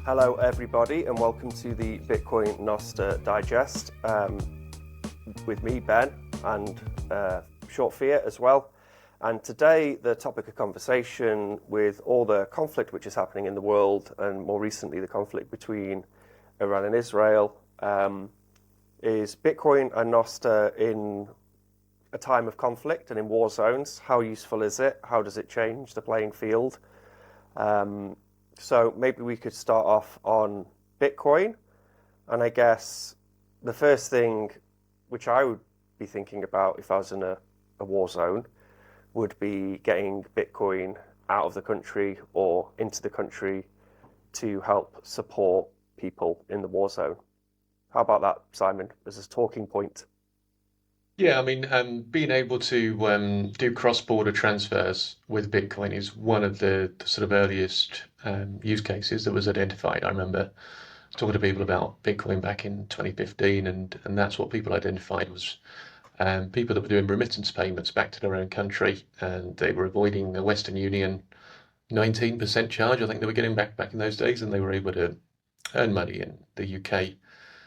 Hello everybody and welcome to the Bitcoin Nostr Digest with me, Ben, and Short Fear as well. And today the topic of conversation, with all the conflict which is happening in the world, and more recently the conflict between Iran and Israel, is Bitcoin and Nostr in a time of conflict and in war zones. How useful is it? How does it change the playing field? So maybe we could start off on Bitcoin. And I guess the first thing which I would be thinking about if I was in a war zone would be getting Bitcoin out of the country or into the country to help support people in the war zone. How about that, Simon, as a talking point? Yeah, I mean, being able to do cross-border transfers with Bitcoin is one of the sort of earliest use cases that was identified. I remember talking to people about Bitcoin back in 2015, and that's what people identified was people that were doing remittance payments back to their own country, and they were avoiding the Western Union 19% charge, I think they were getting back in those days, and they were able to earn money in the UK,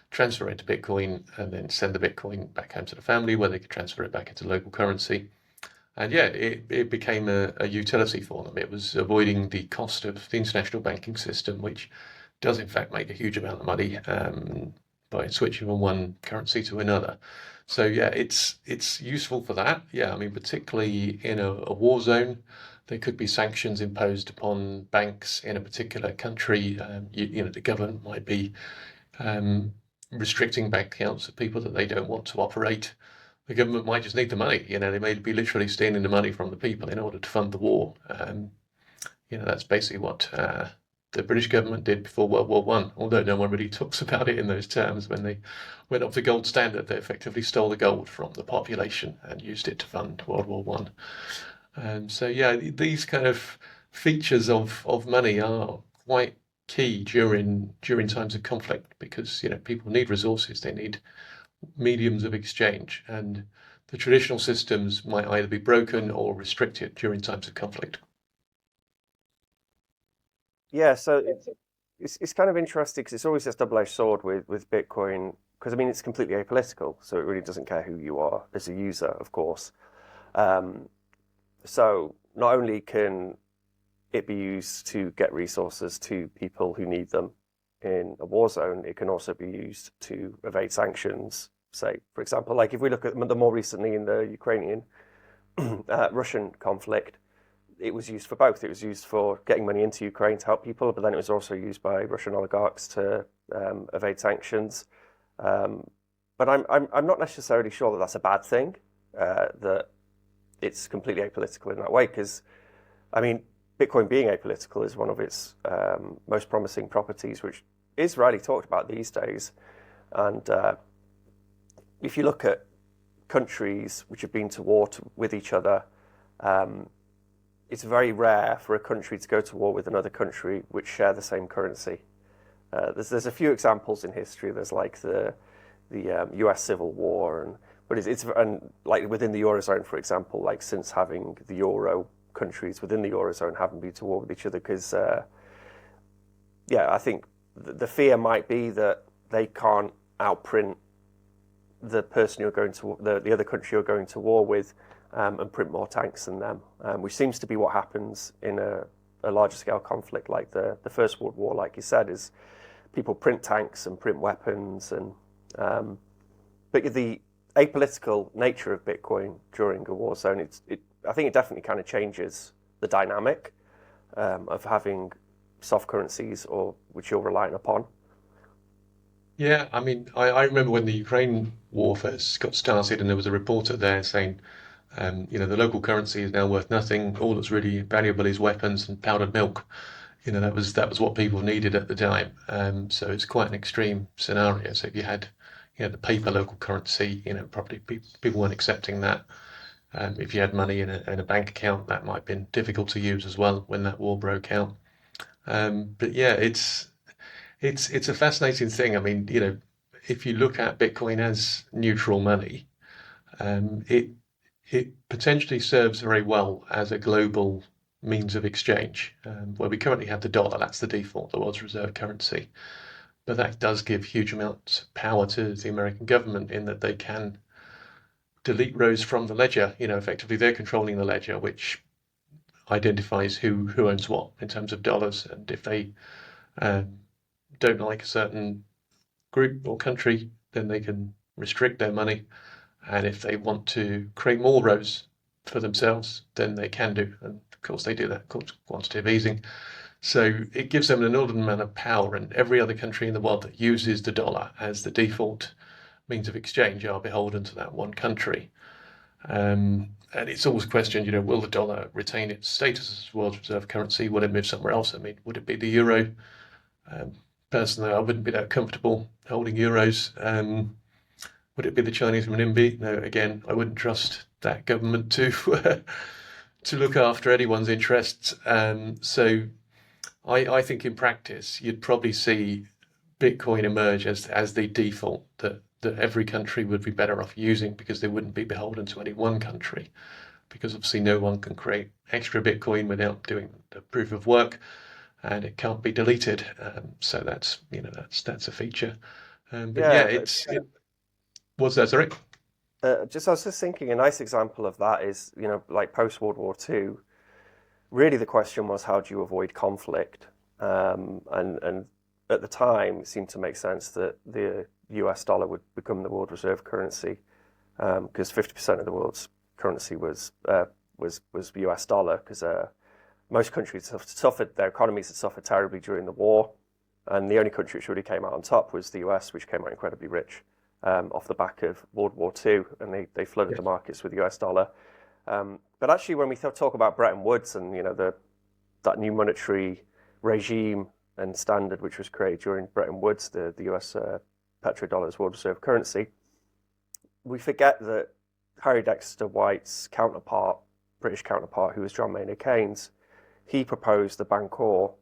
transfer it to Bitcoin, and then send the Bitcoin back home to the family where they could transfer it back into local currency. And yeah, it became a utility for them. It was avoiding the cost of the international banking system, which does in fact make a huge amount of money by switching from one currency to another. So yeah, it's useful for that. Yeah, I mean, particularly in a war zone, there could be sanctions imposed upon banks in a particular country. The government might be um, restricting bank accounts of people that they don't want to operate. The government might just need the money. They may be literally stealing the money from the people in order to fund the war. That's basically what the British government did before World War One. Although no one really talks about it in those terms, when they went up to gold standard, they effectively stole the gold from the population and used it to fund World War One. So yeah, these kind of features of money are quite key during times of conflict, because people need resources, they need mediums of exchange, and the traditional systems might either be broken or restricted during times of conflict. Yeah, so it's kind of interesting because it's always this double-edged sword with Bitcoin, because I mean it's completely apolitical, so it really doesn't care who you are as a user, of course. Um, so not only can it be used to get resources to people who need them in a war zone, it can also be used to evade sanctions. Say, for example, like if we look at the more recently in the Ukrainian Russian conflict, it was used for both. It was used for getting money into Ukraine to help people, but then it was also used by Russian oligarchs to evade sanctions. Um, but I'm not necessarily sure that that's a bad thing. That it's completely apolitical in that way, because I mean, Bitcoin being apolitical is one of its most promising properties, which is rarely talked about these days. And if you look at countries which have been to war with each other, um, it's very rare for a country to go to war with another country which share the same currency. There's a few examples in history. There's like the U.S. Civil War, but it's and like within the eurozone, for example, like since having the euro, countries within the eurozone haven't been to war with each other because, yeah, I think the fear might be that they can't outprint the person you're going to the other country you're going to war with, and print more tanks than them, which seems to be what happens in a larger scale conflict like the First World War. Like you said, is people print tanks and print weapons, and but the apolitical nature of Bitcoin during a war zone, I think it definitely kind of changes the dynamic of having soft currencies or which you're relying upon. Yeah, I mean, I remember when the Ukraine war first got started, and there was a reporter there saying, the local currency is now worth nothing. All that's really valuable is weapons and powdered milk. That was what people needed at the time. So it's quite an extreme scenario. So if you had, the paper local currency, probably people weren't accepting that. If you had money in a bank account, that might have been difficult to use as well when that war broke out. But yeah, it's a fascinating thing. I mean, if you look at Bitcoin as neutral money, it potentially serves very well as a global means of exchange, where we currently have the dollar. That's the default, the world's reserve currency. But that does give huge amounts of power to the American government in that they can delete rows from the ledger. Effectively they're controlling the ledger, which identifies who owns what in terms of dollars. And if they um, don't like a certain group or country, then they can restrict their money. And if they want to create more rows for themselves, then they can do. And of course, they do that called quantitative easing. So it gives them an inordinate amount of power. And every other country in the world that uses the dollar as the default means of exchange are beholden to that one country. And it's always questioned, will the dollar retain its status as world reserve currency? Will it move somewhere else? I mean, would it be the euro? Um, Personally, I wouldn't be that comfortable holding euros. Would it be the Chinese renminbi? No, again, I wouldn't trust that government to to look after anyone's interests. So I think in practice, you'd probably see Bitcoin emerge as the default that every country would be better off using because they wouldn't be beholden to any one country. Because obviously no one can create extra Bitcoin without doing the proof of work, and it can't be deleted. So that's a feature. But yeah, Yeah, what's that? Sorry. I was just thinking a nice example of that is, like post World War II, really the question was how do you avoid conflict? And at the time, it seemed to make sense that the US dollar would become the world reserve currency because 50% of the world's currency was US dollar because most countries have suffered, their economies had suffered terribly during the war. And the only country which really came out on top was the US, which came out incredibly rich off the back of World War II, and they flooded Yes. the markets with the US dollar. But actually, when we talk about Bretton Woods and that new monetary regime and standard which was created during Bretton Woods, the US petrodollar's world reserve currency, we forget that Harry Dexter White's counterpart, British counterpart, who was John Maynard Keynes, he proposed the Bancor,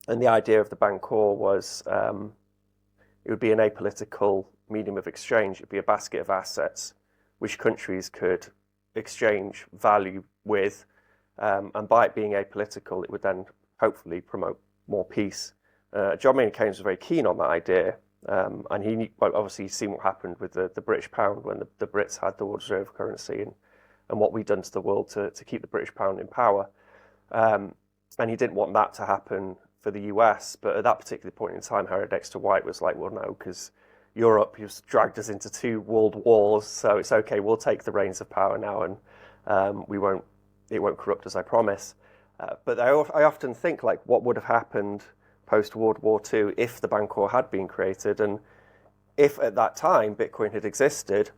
and the idea of the Bancor was it would be an apolitical medium of exchange. It'd be a basket of assets which countries could exchange value with, and by it being apolitical, it would then hopefully promote more peace. John Maynard Keynes was very keen on that idea, and obviously seen what happened with the British pound when the Brits had the world reserve currency, and what we'd done to the world to keep the British pound in power. And he didn't want that to happen for the US, but at that particular point in time, Harry Dexter White was like, well, no, because Europe has dragged us into two world wars, so it's okay, we'll take the reins of power now, and it won't corrupt us, I promise. But I often think, like, what would have happened post World War II if the Bancor had been created, and if at that time Bitcoin had existed,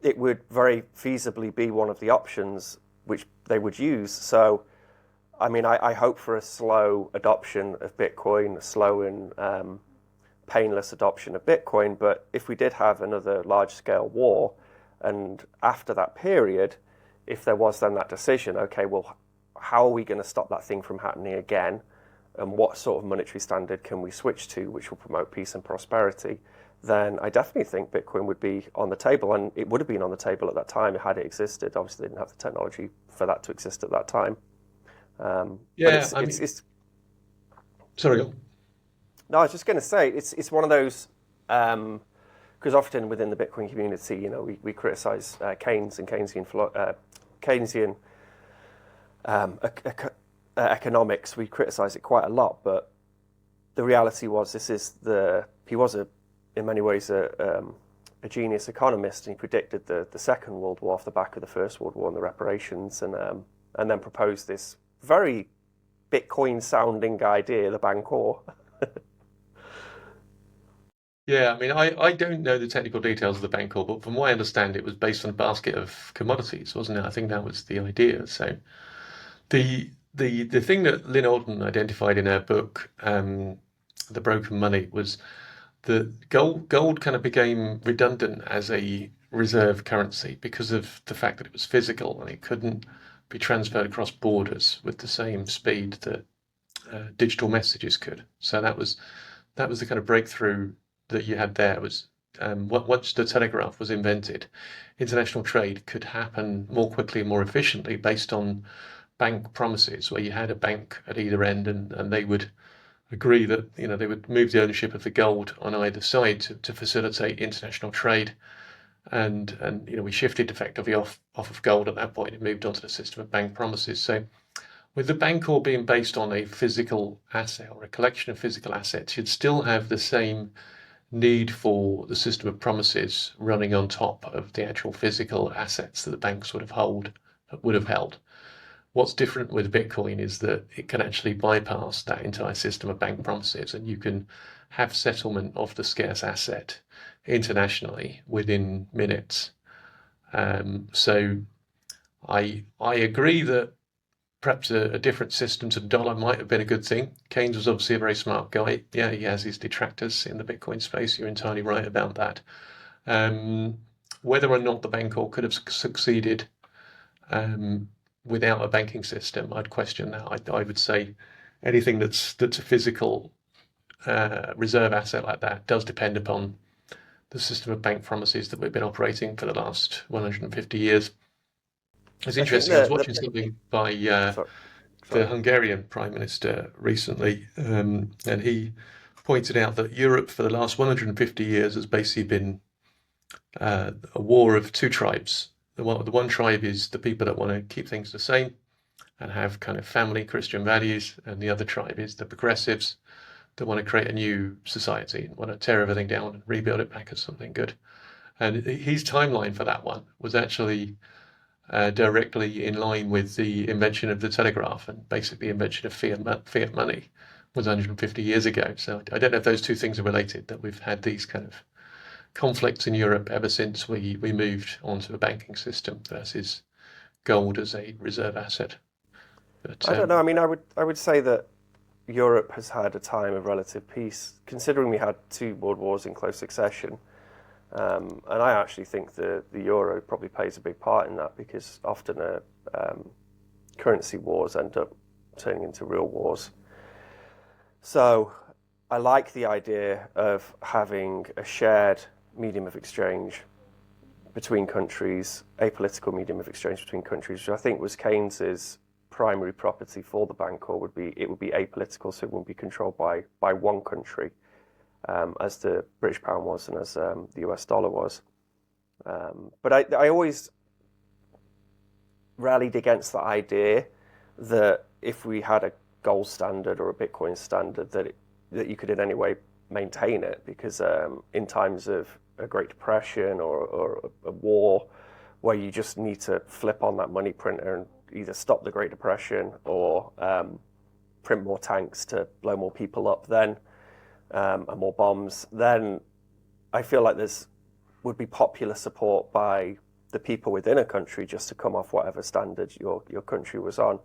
it would very feasibly be one of the options which they would use. So, I mean, I hope for a slow adoption of Bitcoin, a slow and painless adoption of Bitcoin. But if we did have another large-scale war, and after that period, if there was then that decision, okay, well, how are we going to stop that thing from happening again? And what sort of monetary standard can we switch to which will promote peace and prosperity? Then I definitely think Bitcoin would be on the table, and it would have been on the table at that time had it existed. Obviously, they didn't have the technology for that to exist at that time. But Yeah, I mean, it's sorry. no, I was just going to say it's one of those because often within the Bitcoin community, we criticize Keynes and Keynesian economics. We criticize it quite a lot, but the reality was he was in many ways a genius economist, and he predicted the Second World War off the back of the First World War and the reparations, and then proposed this very Bitcoin-sounding idea, the Bancor. Yeah, I mean, I don't know the technical details of the Bancor, but from what I understand, it was based on a basket of commodities, wasn't it? I think that was the idea. So the thing that Lynn Alden identified in her book, The Broken Money, was that gold kind of became redundant as a reserve currency because of the fact that it was physical and it couldn't be transferred across borders with the same speed that digital messages could. So that was the kind of breakthrough that you had there. Was once the telegraph was invented, international trade could happen more quickly and more efficiently based on bank promises, where you had a bank at either end, and they would agree that they would move the ownership of the gold on either side to facilitate international trade. And we shifted effectively off of gold at that point and moved on to the system of bank promises. So with the Bancor being based on a physical asset or a collection of physical assets, you'd still have the same need for the system of promises running on top of the actual physical assets that the banks would have held. What's different with Bitcoin is that it can actually bypass that entire system of bank promises, and you can have settlement of the scarce asset internationally within minutes. So I agree that perhaps a different system to the dollar might have been a good thing. Keynes was obviously a very smart guy. Yeah, he has his detractors in the Bitcoin space. You're entirely right about that. Whether or not the Bancor could have succeeded without a banking system, I'd question that. I would say anything that's a physical reserve asset like that does depend upon the system of bank promises that we've been operating for the last 150 years. It's I think interesting. I was watching something by sorry, the sorry. Hungarian Prime Minister recently, and he pointed out that Europe for the last 150 years has basically been a war of two tribes. The one tribe is the people that want to keep things the same and have kind of family Christian values, and the other tribe is the progressives that want to create a new society and want to tear everything down and rebuild it back as something good. And his timeline for that one was actually directly in line with the invention of the telegraph, and basically the invention of fiat money was 150 years ago. So I don't know if those two things are related, that we've had these kind of conflicts in Europe ever since we moved onto a banking system versus gold as a reserve asset. But I don't know. I mean, I would say that Europe has had a time of relative peace, considering we had two world wars in close succession. And I actually think the euro probably plays a big part in that, because often currency wars end up turning into real wars. So I like the idea of having a shared medium of exchange between countries, a political medium of exchange between countries, which I think was Keynes's primary property for the Bancor. It would be apolitical, so it wouldn't be controlled by one country, as the British pound was and as the US dollar was. But I always rallied against the idea that if we had a gold standard or a Bitcoin standard, that you could in any way maintain it, because in times of a Great Depression or a war, where you just need to flip on that money printer and either stop the Great Depression or print more tanks to blow more people up, then and more bombs, then I feel like there's would be popular support by the people within a country just to come off whatever standard your country was on.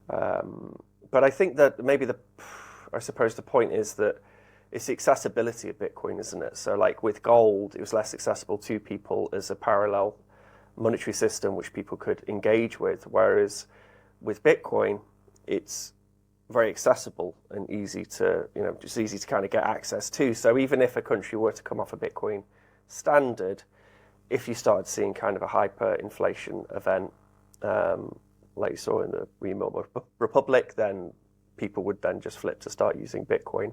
But I think that I suppose the point is that it's the accessibility of Bitcoin, isn't it? So like with gold, it was less accessible to people as a parallel monetary system which people could engage with, whereas with Bitcoin, it's very accessible and easy to, just easy to kind of get access to. So even if a country were to come off a Bitcoin standard, if you started seeing kind of a hyperinflation event, like you saw in the Weimar Republic, then people would then just flip to start using Bitcoin.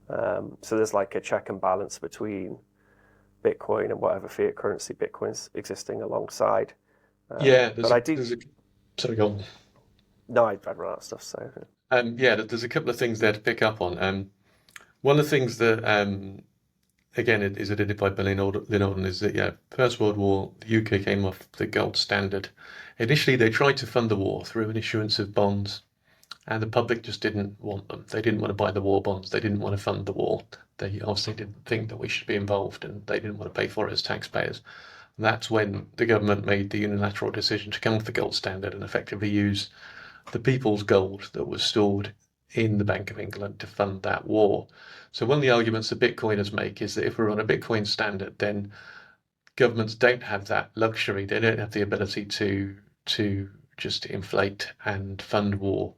So there's like a check and balance between Bitcoin and whatever fiat currency Bitcoin's existing alongside. yeah, But I do, sorry, go on. no, I'd run out of stuff. So Yeah, there's a couple of things there to pick up on. One of the things that again is identified by Lynn Alden is that, yeah, First World War, the UK came off the gold standard. Initially, they tried to fund the war through an issuance of bonds, and the public just didn't want them. They didn't want to buy the war bonds. They didn't want to fund the war. They obviously didn't think that we should be involved, and they didn't want to pay for it as taxpayers. And that's when the government made the unilateral decision to come off the gold standard and effectively use the people's gold that was stored in the Bank of England to fund that war. So one of the arguments that Bitcoiners make is that if we're on a Bitcoin standard, then governments don't have that luxury. They don't have the ability to just inflate and fund war,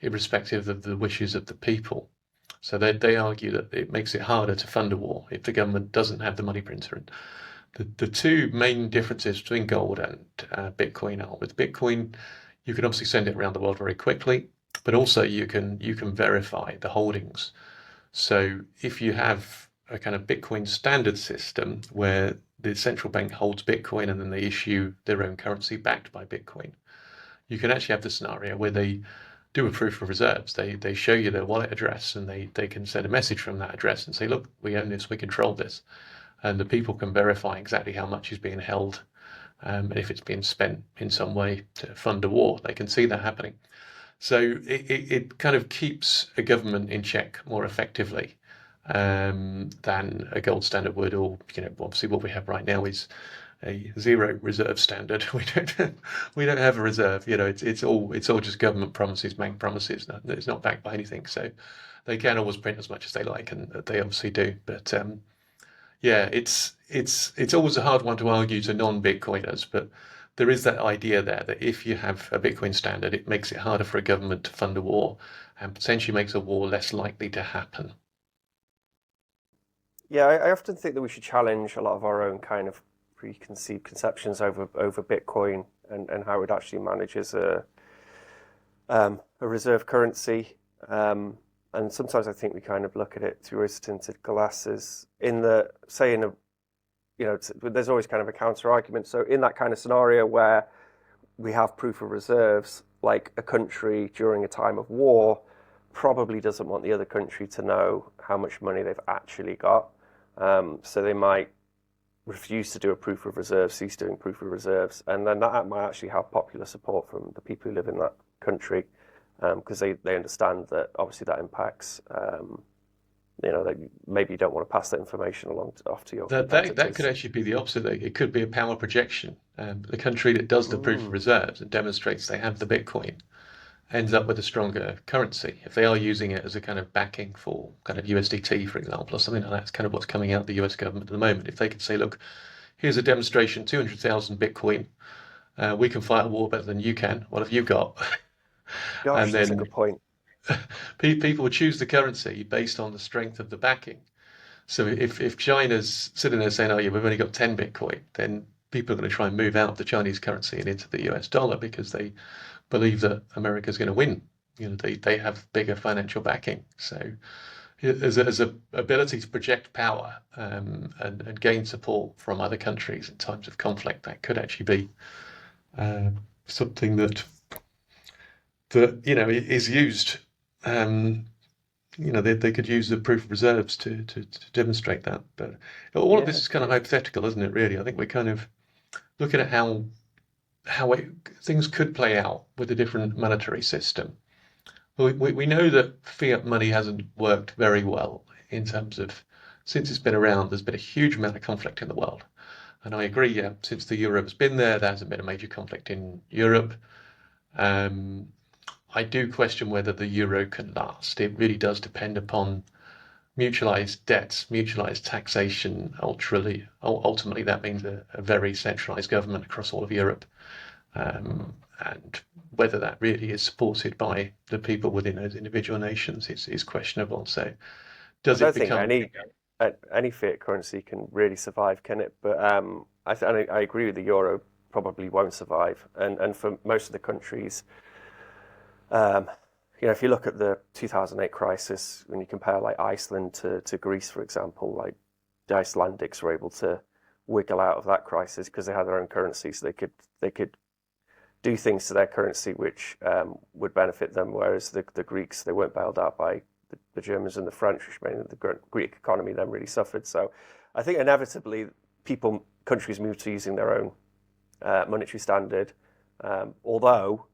irrespective of the wishes of the people. So they argue that it makes it harder to fund a war if the government doesn't have the money printer. And the two main differences between gold and Bitcoin are, with Bitcoin, You can obviously send it around the world very quickly, but also you can verify the holdings. So if you have a kind of Bitcoin standard system where the central bank holds Bitcoin and then they issue their own currency backed by Bitcoin, you can actually have the scenario where they do a proof of reserves. They show you their wallet address and they can send a message from that address and say, look, we own this, we control this. And the people can verify exactly how much is being held. And if it's being spent in some way to fund a war, they can see that happening. So it kind of keeps a government in check more effectively than a gold standard would, or obviously what we have right now is a zero reserve standard. We don't have a reserve. It's all just government promises, bank promises. It's not backed by anything. So they can always print as much as they like, and they obviously do. But yeah, it's always a hard one to argue to non-Bitcoiners, but there is that idea there that if you have a Bitcoin standard, it makes it harder for a government to fund a war and potentially makes a war less likely to happen. Yeah, I often think that we should challenge a lot of our own kind of preconceived conceptions over Bitcoin and how it actually manages a reserve currency. And sometimes I think we kind of look at it through rose-tinted glasses. In the say in a there's always kind of a counter argument. So in that kind of scenario where we have proof of reserves, like a country during a time of war probably doesn't want the other country to know how much money they've actually got. So they might refuse to do a proof of reserves, cease doing proof of reserves, and then that might actually have popular support from the people who live in that country because they understand that obviously that impacts. That maybe you don't want to pass that information along off to your That could competitors. actually be the opposite. It could be a power projection. The country that does the proof of Mm. reserves and demonstrates they have the Bitcoin ends up with a stronger currency. If they are using it as a kind of backing for kind of USDT, for example, or something like that, it's kind of what's coming out of the US government at the moment. If they could say, look, here's a demonstration, 200,000 Bitcoin, we can fight a war better than you can. What have you got? Gosh, And that's a then good point. people would choose the currency based on the strength of the backing. So if China's sitting there saying, "Oh yeah, we've only got 10 Bitcoin," then people are going to try and move out of the Chinese currency and into the US dollar because they believe that America's going to win. They have bigger financial backing. So as a ability to project power and gain support from other countries in times of conflict, that could actually be uh, something that is used. Um, they could use the proof of reserves to demonstrate that. But all of this Yeah, is kind of yeah. hypothetical, isn't it, really? I think we're kind of looking at how things could play out with a different monetary system. We know that fiat money hasn't worked very well in terms of since it's been around, there's been a huge amount of conflict in the world. And I agree, yeah, since the euro has been there hasn't been a major conflict in Europe. Um, I do question whether the euro can last. It really does depend upon mutualized debts, mutualized taxation. Ultimately, that means a very centralized government across all of Europe. And whether that really is supported by the people within those individual nations is questionable. So, I does it don't think become any fiat currency can really survive, can it? But I agree with the euro probably won't survive, and for most of the countries, um, if you look at the 2008 crisis, when you compare like Iceland to Greece, for example, like the Icelandics were able to wiggle out of that crisis because they had their own currency, so they could do things to their currency which would benefit them, whereas the Greeks, they weren't bailed out by the Germans and the French, which meant the Greek economy then really suffered. So I think inevitably countries move to using their own monetary standard. Although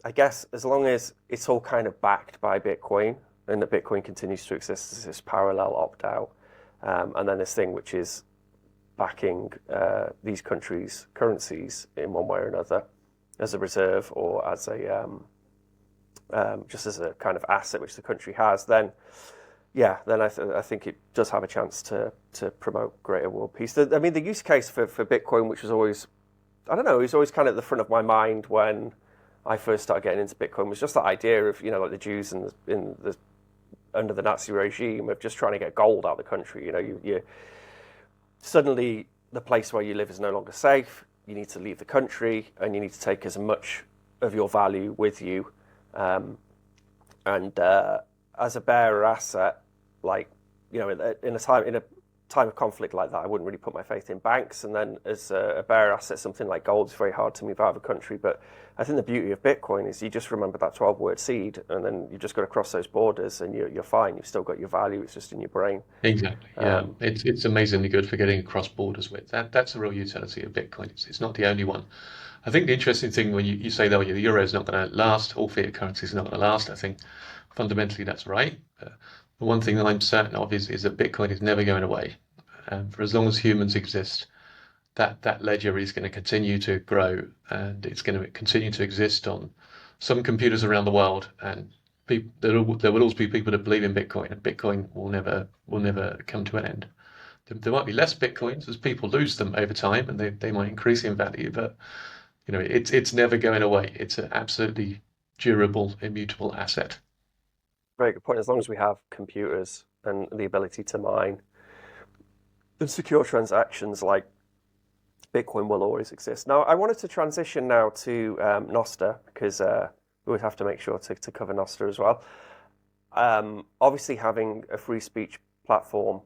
I guess as long as it's all kind of backed by Bitcoin and that Bitcoin continues to exist as this parallel opt-out, and then this thing which is backing these countries' currencies in one way or another as a reserve or as a just as a kind of asset which the country has, then yeah, then I think it does have a chance to promote greater world peace. I mean, the use case for Bitcoin, which was always, I don't know, it was always kind of at the front of my mind when I first started getting into Bitcoin, was just that idea of, like the Jews in the under the Nazi regime of just trying to get gold out of the country. You suddenly the place where you live is no longer safe. You need to leave the country, and you need to take as much of your value with you. Um, and as a bearer asset, like in a time of conflict like that, I wouldn't really put my faith in banks. And then as a bearer asset, something like gold is very hard to move out of a country. But I think the beauty of Bitcoin is you just remember that 12-word seed, and then you just got to cross those borders, and you're fine. You've still got your value. It's just in your brain. Exactly. Yeah. Um, It's amazingly good for getting across borders with. That's the real utility of Bitcoin. It's not the only one. I think the interesting thing when you say that, oh, yeah, the euro is not going to last, all fiat currencies are not going to last, I think fundamentally that's right. The one thing that I'm certain of is that Bitcoin is never going away. For as long as humans exist, that ledger is going to continue to grow, and it's going to continue to exist on some computers around the world. And there will always be people that believe in Bitcoin, and Bitcoin will never come to an end. There might be less Bitcoins as people lose them over time, and they might increase in value, but it's never going away. It's an absolutely durable, immutable asset. Very good point. As long as we have computers and the ability to mine and secure transactions, like Bitcoin will always exist. Now, I wanted to transition now to Nostr because we would have to make sure to cover Nostr as well. Obviously, having a free speech platform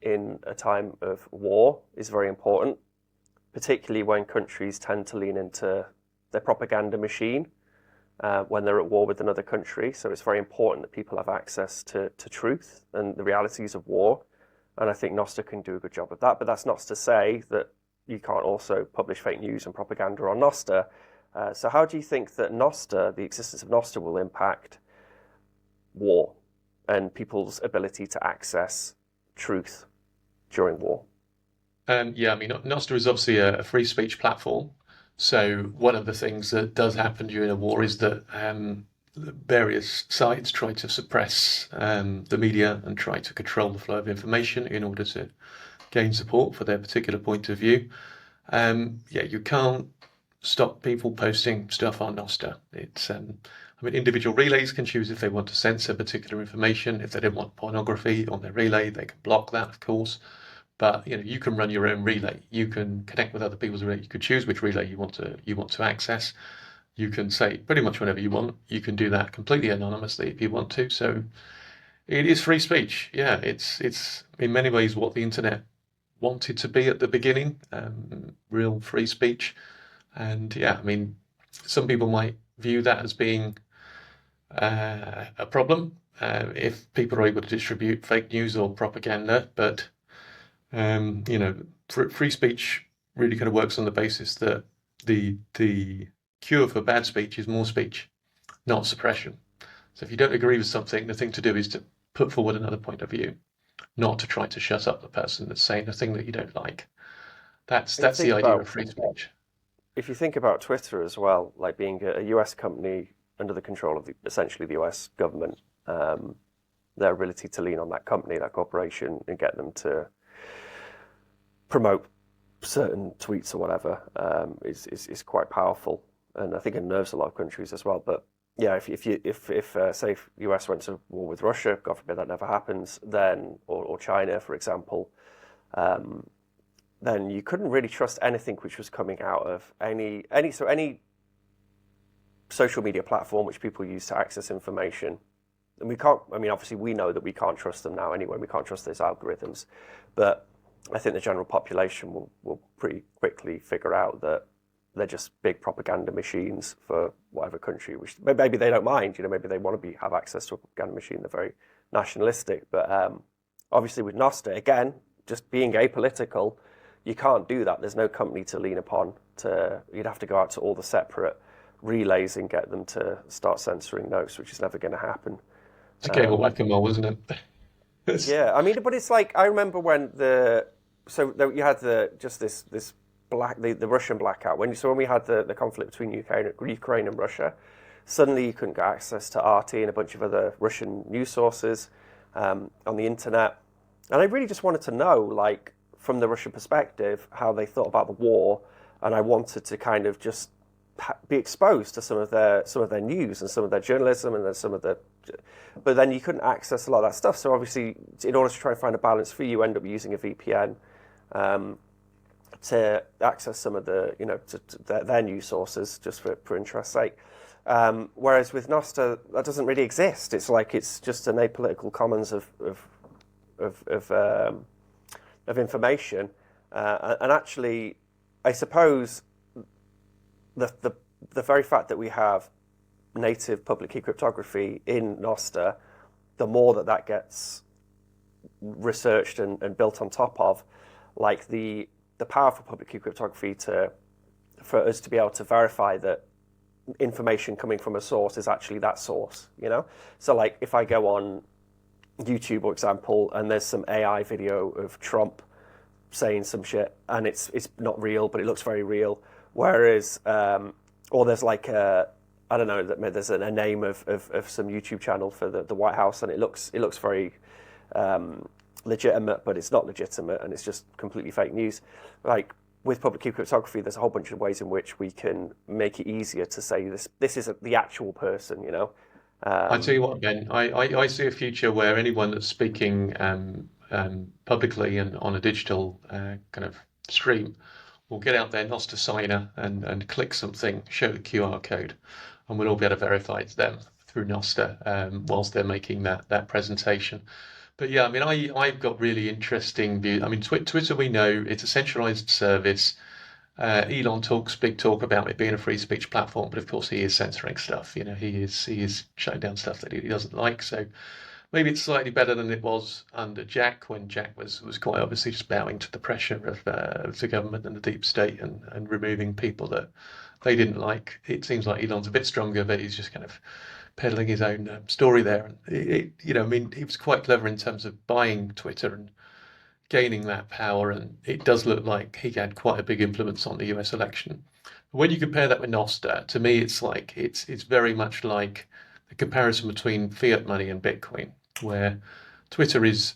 in a time of war is very important, particularly when countries tend to lean into their propaganda machine when they're at war with another country. So it's very important that people have access to truth and the realities of war. And I think Nostr can do a good job of that. But that's not to say that you can't also publish fake news and propaganda on Nostr. So how do you think that Nostr, the existence of Nostr, will impact war and people's ability to access truth during war? Yeah, I mean, Nostr is obviously a free speech platform. So one of the things that does happen during a war is that various sides try to suppress the media and try to control the flow of information in order to gain support for their particular point of view. Yeah, you can't stop people posting stuff on Nostr. I mean, individual relays can choose if they want to censor particular information. If they don't want pornography on their relay, they can block that, of course. But you can run your own relay. You can connect with other people's relay. You could choose which relay you want to access. You can say pretty much whatever you want. You can do that completely anonymously if you want to. So it is free speech. Yeah, it's in many ways what the internet wanted to be at the beginning, real free speech. And yeah, I mean, some people might view that as being a problem if people are able to distribute fake news or propaganda. But free speech really kind of works on the basis that the cure for bad speech is more speech, not suppression. So if you don't agree with something, the thing to do is to put forward another point of view, not to try to shut up the person that's saying the thing that you don't like. That's And you that's the think idea of about free speech. if you think about Twitter as well, like being a US company under the control of essentially the US government, their ability to lean on that company, that corporation, and get them to promote certain tweets or whatever is quite powerful, and I think it nerves a lot of countries as well. But yeah, if say if US went to war with Russia, God forbid that never happens, then or China, for example, um, then you couldn't really trust anything which was coming out of any social media platform which people use to access information. And we can't. I mean, obviously, we know that we can't trust them now anyway. We can't trust those algorithms, but I think the general population will pretty quickly figure out that they're just big propaganda machines for whatever country. Which maybe they don't mind. Maybe they want to have access to a propaganda machine. They're very nationalistic. But obviously, with Nostr, again, just being apolitical, you can't do that. There's no company to lean upon. You'd have to go out to all the separate relays and get them to start censoring notes, which is never going to happen. It's a game of whack-a-mole, isn't it? Yeah, I mean, but it's like I remember when you had the Russian blackout when we had the conflict between Ukraine and Russia. Suddenly, you couldn't get access to RT and a bunch of other Russian news sources on the internet, and I really just wanted to know, like, from the Russian perspective, how they thought about the war, and I wanted to kind of just be exposed to some of their news and some of their journalism and then but then you couldn't access a lot of that stuff. So obviously, in order to try and find a balance for you, end up using a VPN. to access some of the, to their news sources just for interest's sake. Whereas with Nostr, that doesn't really exist. It's like it's just an apolitical commons of of, um, of information, and actually, I suppose the, the the very fact that we have native public key cryptography in Nostr, the more that gets researched and built on top of, like the powerful public key cryptography for us to be able to verify that information coming from a source is actually that source, you know? So like if I go on YouTube, for example, and there's some AI video of Trump saying some shit and it's not real, but it looks very real. Whereas, or there's like I don't know, there's a name of some YouTube channel for the White House and it looks very legitimate, but it's not legitimate and it's just completely fake news. Like with public key cryptography, there's a whole bunch of ways in which we can make it easier to say this is the actual person, you know. I tell Um, you what, Ben, I see a future where anyone that's speaking publicly and on a digital kind of stream will get out their Nostr signer and click something, show the QR code, and we'll all be able to verify it's them through Nostr whilst they're making that presentation. But yeah, I mean, I've got really interesting views. I mean, Twitter, we know it's a centralized service. Elon talks big talk about it being a free speech platform, but of course he is censoring stuff. You know, he is shutting down stuff that he doesn't like. So maybe it's slightly better than it was under Jack, when Jack was quite obviously just bowing to the pressure of the government and the deep state and removing people that they didn't like. It seems like Elon's a bit stronger, but he's just kind of peddling his own story there. And I mean, he was quite clever in terms of buying Twitter and gaining that power, and it does look like he had quite a big influence on the US election. When you compare that with Nostr, to me, it's very much like the comparison between fiat money and Bitcoin, where Twitter is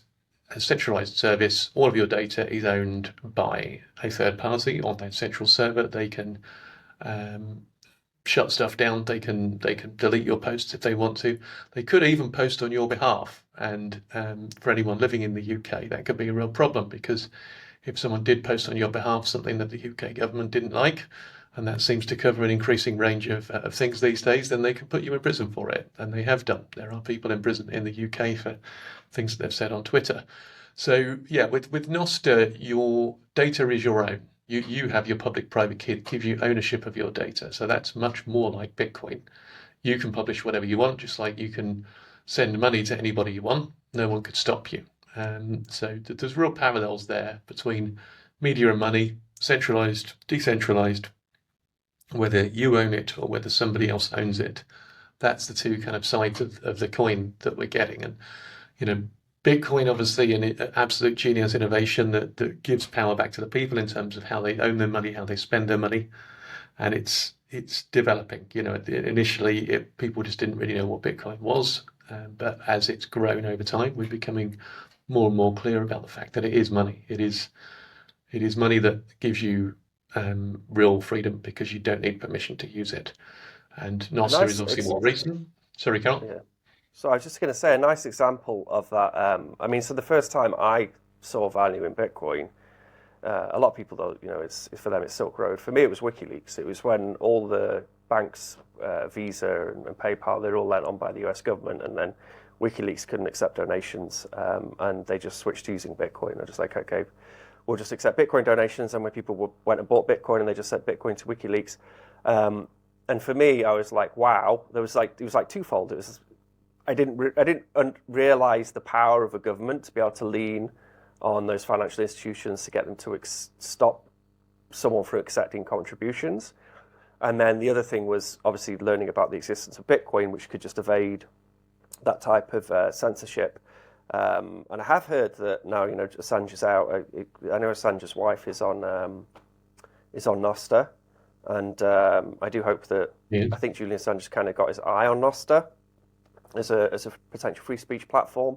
a centralized service. All of your data is owned by a third party on their central server. They can um, shut stuff down. They can delete your posts if they want to. They could even post on your behalf. And for anyone living in the UK, that could be a real problem, because if someone did post on your behalf something that the UK government didn't like, and that seems to cover an increasing range of things these days, then they can put you in prison for it. And they have done. There are people in prison in the UK for things that they've said on Twitter. So yeah, with Nostr, your data is your own. You have your public-private key that gives you ownership of your data. So that's much more like Bitcoin. You can publish whatever you want, just like you can send money to anybody you want. No one could stop you. So there's real parallels there between media and money, centralized, decentralized, whether you own it or whether somebody else owns it. That's the two kind of sides of the coin that we're getting. And you know, Bitcoin obviously an absolute genius innovation that gives power back to the people in terms of how they own their money, how they spend their money, and it's developing. You know, initially people just didn't really know what Bitcoin was, but as it's grown over time, we're becoming more and more clear about the fact that it is money. It is money that gives you real freedom because you don't need permission to use it. And a Nostr is nice obviously ex- more recent. Sorry, Carol. yeah. So I was just going to say a nice example of that. I mean, so the first time I saw value in Bitcoin, a lot of people though, it's for them it's Silk Road. For me, it was WikiLeaks. It was when all the banks, Visa and PayPal, they're all lent on by the US government, and then WikiLeaks couldn't accept donations, and they just switched to using Bitcoin. They're just like, okay, we'll just accept Bitcoin donations. And when people went and bought Bitcoin, and they just sent Bitcoin to WikiLeaks. And for me, I was like, wow. It was like twofold. It was I didn't realize the power of a government to be able to lean on those financial institutions to get them to stop someone from accepting contributions. And then the other thing was obviously learning about the existence of Bitcoin, which could just evade that type of censorship. And I have heard that now, Assange is out. I know Assange's wife is on Nostr, and I do hope that Yeah. I think Julian Assange kind of got his eye on Nostr as a potential free speech platform.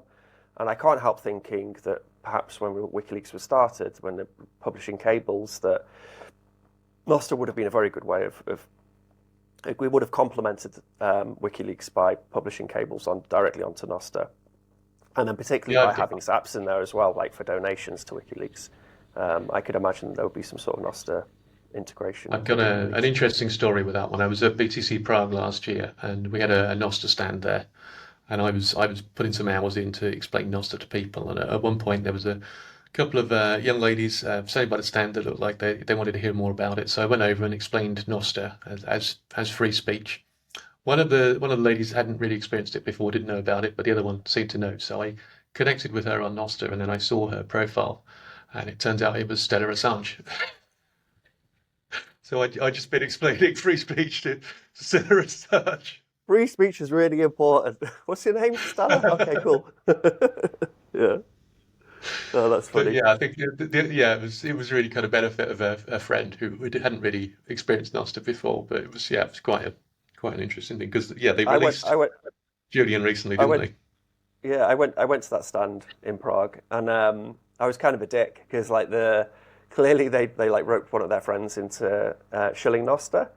And I can't help thinking that perhaps when WikiLeaks was started, when they're publishing cables, that Nostr would have been a very good way of we would have complemented WikiLeaks by publishing cables directly onto Nostr, and then particularly Yeah, by having apps in there as well, like for donations to WikiLeaks. I could imagine there would be some sort of Nostr integration I've if they got do an release. interesting story with that one. I was at BTC Prague last year, and we had a Nostr stand there, and I was putting some hours in to explain Nostr to people. And at one point, there was a couple of young ladies standing by the stand that looked like they wanted to hear more about it. So I went over and explained Nostr as free speech. One of the ladies hadn't really experienced it before, didn't know about it, but the other one seemed to know. So I connected with her on Nostr, and then I saw her profile, and it turns out it was Stella Assange. So I just been explaining free speech to Stella Assange. Free speech is really important. What's your name, Stella? Okay, cool. Yeah, no, that's But funny. yeah, I think yeah, it was really kind of benefit of a friend who hadn't really experienced Nostr before, but it was quite an interesting thing because yeah, they I went, I released went, Julian recently, I didn't went. they? Yeah, I went to that stand in Prague, and I was kind of a dick because like clearly they like roped one of their friends into shilling Nostr,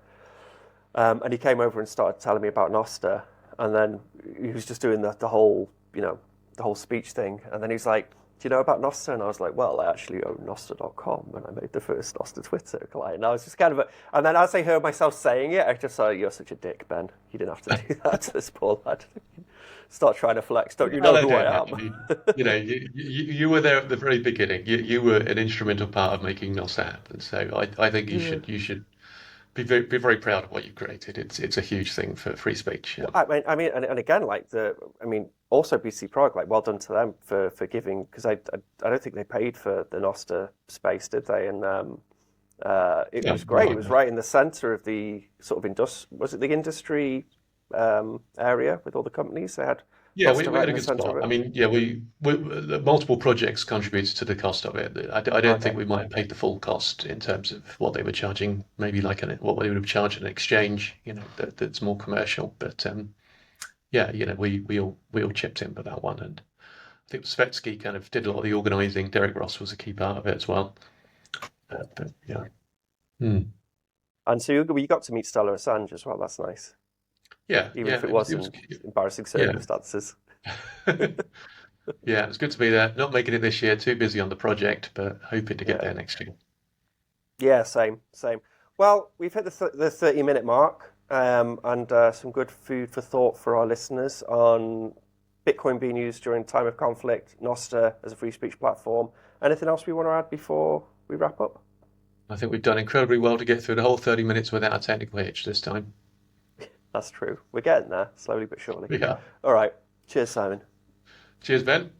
and he came over and started telling me about Nostr, and then he was just doing the whole the whole speech thing, and then he's like, "Do you know about Nostr?" And I was like, "Well, I actually own Nostr.com, and I made the first Nostr Twitter client." And I was just kind of and then as I heard myself saying it, I just thought, "You're such a dick, Ben. You didn't have to do that to this poor lad. Start trying to flex. Don't you Well, know I who don't I have am?" to. You were there at the very beginning. You were an instrumental part of making Nostr happen. So I think you Yeah. should be very proud of what you've created. It's a huge thing for free speech. Well, I mean, and again, like I mean, also BC Prague, like, well done to them for giving, because I don't think they paid for the Nostr space, did they? And it Yeah, was great. It no, was no. right in the center of the sort of was it the industry area with all the companies? They had Yeah, we, Nostr we right had a in the good center spot. of I it. mean, yeah, the multiple projects contributed to the cost of it. I don't think Okay. we might have paid the full cost in terms of what they were charging, maybe like what they would have charged an exchange, that's more commercial. But yeah, we all chipped in for that one, and I think Svetsky kind of did a lot of the organising. Derek Ross was a key part of it as well. But yeah. Hmm. And so you got to meet Stella Assange as well. That's nice, Yeah, even yeah, if it it was, was it was, in embarrassing yeah. circumstances. Yeah, it was good to be there. Not making it this year, too busy on the project, but hoping to get Yeah. there next year. Yeah, same, same. Well, we've hit the 30-minute mark, and some good food for thought for our listeners on Bitcoin being used during time of conflict, Nostr as a free speech platform. Anything else we want to add before we wrap up? I think we've done incredibly well to get through the whole 30 minutes without a technical hitch this time. That's true. We're getting there, slowly but surely. Yeah. All right. Cheers, Simon. Cheers, Ben.